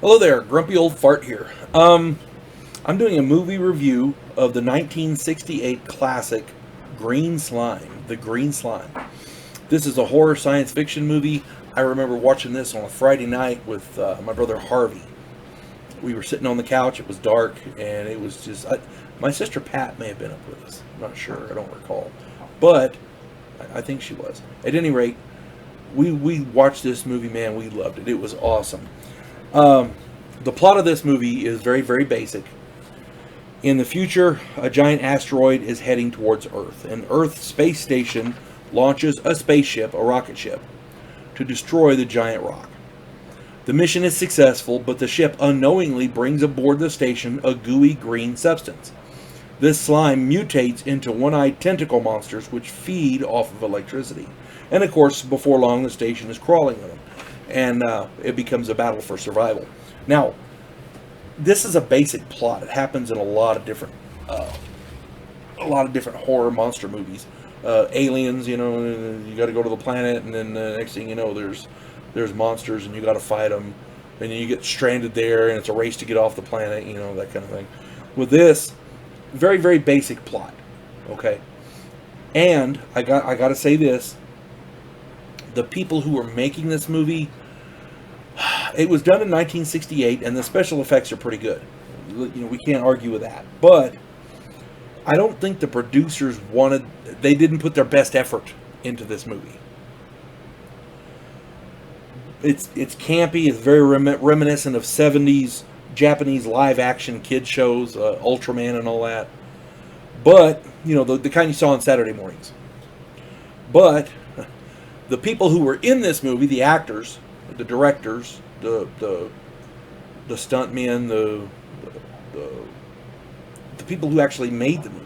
Hello there, Grumpy Old Fart here. I'm doing a movie review of the 1968 classic Green Slime, The Green Slime. This is a horror science fiction movie. I remember watching this on a Friday night with my brother Harvey. We were sitting on the couch, it was dark, and it was just... my sister Pat may have been up with us. I'm not sure, I don't recall. But I think she was. At any rate, we watched this movie, man, we loved it. It was awesome. The plot of this movie is very, very basic. In the future, a giant asteroid is heading towards Earth, and Earth's space station launches a spaceship, a rocket ship, to destroy the giant rock. The mission is successful, but the ship unknowingly brings aboard the station a gooey green substance. This slime mutates into one-eyed tentacle monsters which feed off of electricity. And of course, before long, the station is crawling with them. And it becomes a battle for survival. Now, this is a basic plot. It happens in a lot of different horror monster movies. Aliens, you got to go to the planet, and then the next thing you know, there's monsters, and you got to fight them, and then you get stranded there, and it's a race to get off the planet, that kind of thing. With this, very, very basic plot, okay. And I got to say this: the people who were making this movie, it was done in 1968, and the special effects are pretty good. We can't argue with that. But I don't think the producers they didn't put their best effort into this movie. It's campy. It's very reminiscent of 70s Japanese live-action kid shows, Ultraman and all that. But, the kind you saw on Saturday mornings. But the people who were in this movie, the actors, the directors, the stuntmen, the people who actually made the movie,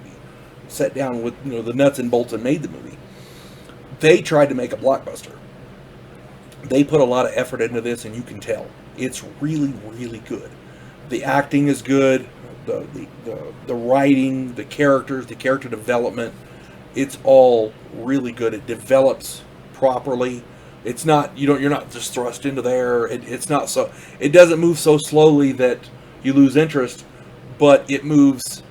sat down with the nuts and bolts and made the movie. They tried to make a blockbuster. They put a lot of effort into this, and you can tell it's really, really good. The acting is good. The writing, the characters, the character development, it's all really good. It develops properly. It's not you're not just thrust into there. It's not so. It doesn't move so slowly that you lose interest, but it moves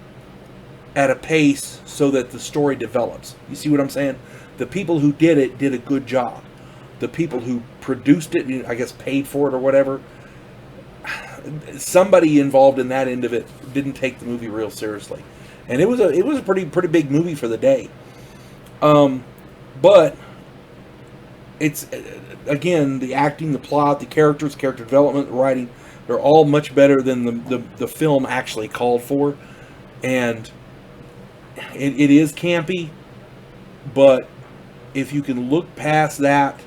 at a pace so that the story develops. You see what I'm saying? The people who did it did a good job. The people who produced it, I guess, paid for it or whatever. Somebody involved in that end of it didn't take the movie real seriously, and it was a pretty big movie for the day. But it's, again, the acting, the plot, the characters, character development, the writing, they're all much better than the film actually called for. And it is campy, but if you can look past that,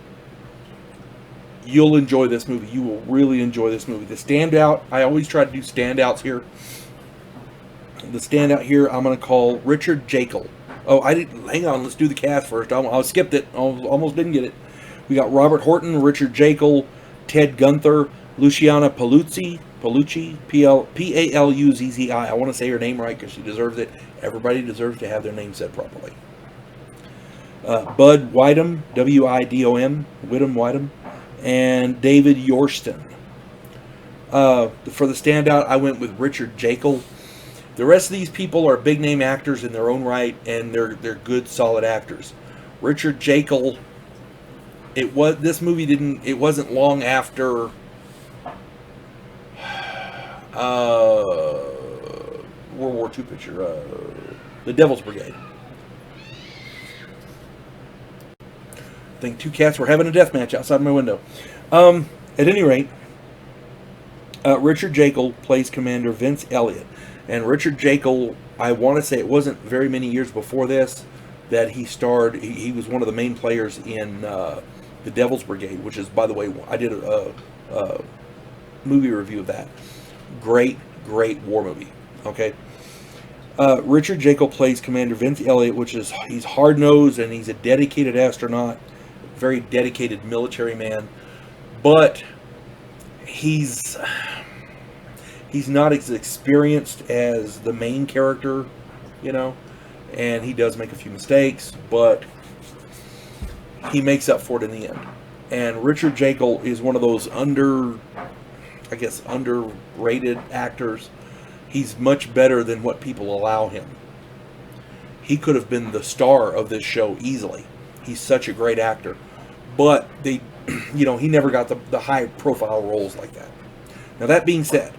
you'll enjoy this movie. You will really enjoy this movie. The standout, I always try to do standouts here. The standout here, I'm going to call Richard Jekyll. Oh, hang on, let's do the cast first. I skipped it. I almost didn't get it. We got Robert Horton, Richard Jekyll, Ted Gunther, Luciana Paluzzi, Paluzzi. I want to say her name right because she deserves it. Everybody deserves to have their name said properly. Bud Widom, Widom, Widom, and David Yorston. For the standout, I went with Richard Jekyll. The rest of these people are big name actors in their own right, and they're good, solid actors. Richard Jekyll, it wasn't long after World War II picture, The Devil's Brigade. I think two cats were having a death match outside my window. At any rate, Richard Jekyll plays Commander Vince Elliott. And Richard Jekyll, I want to say it wasn't very many years before this that he starred. He was one of the main players in The Devil's Brigade, which is, by the way, I did a movie review of that. Great war movie. Okay. Richard Jekyll plays Commander Vince Elliott, he's hard-nosed and he's a dedicated astronaut, very dedicated military man, but he's not as experienced as the main character, and he does make a few mistakes, but he makes up for it in the end. And Richard Jekyll is one of those I guess, underrated actors. He's much better than what people allow him. He could have been the star of this show easily. He's such a great actor. But they, he never got the high profile roles like that. Now, that being said,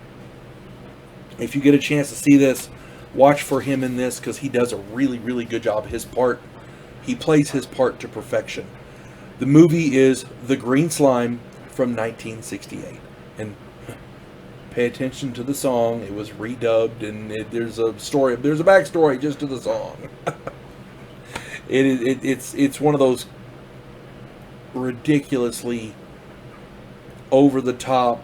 if you get a chance to see this, watch for him in this, because he does a really, really good job of his part. He plays his part to perfection. The movie is The Green Slime from 1968. And pay attention to the song. It was redubbed, and there's a backstory just to the song. It's one of those ridiculously over the top,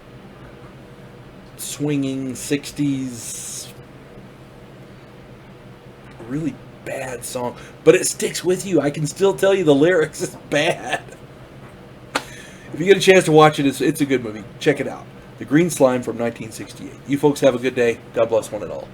swinging 60s, really bad song, but it sticks with you. I can still tell you the lyrics is bad. If you get a chance to watch it, it's a good movie. Check it out. The Green Slime from 1968. You folks have a good day. God bless one and all.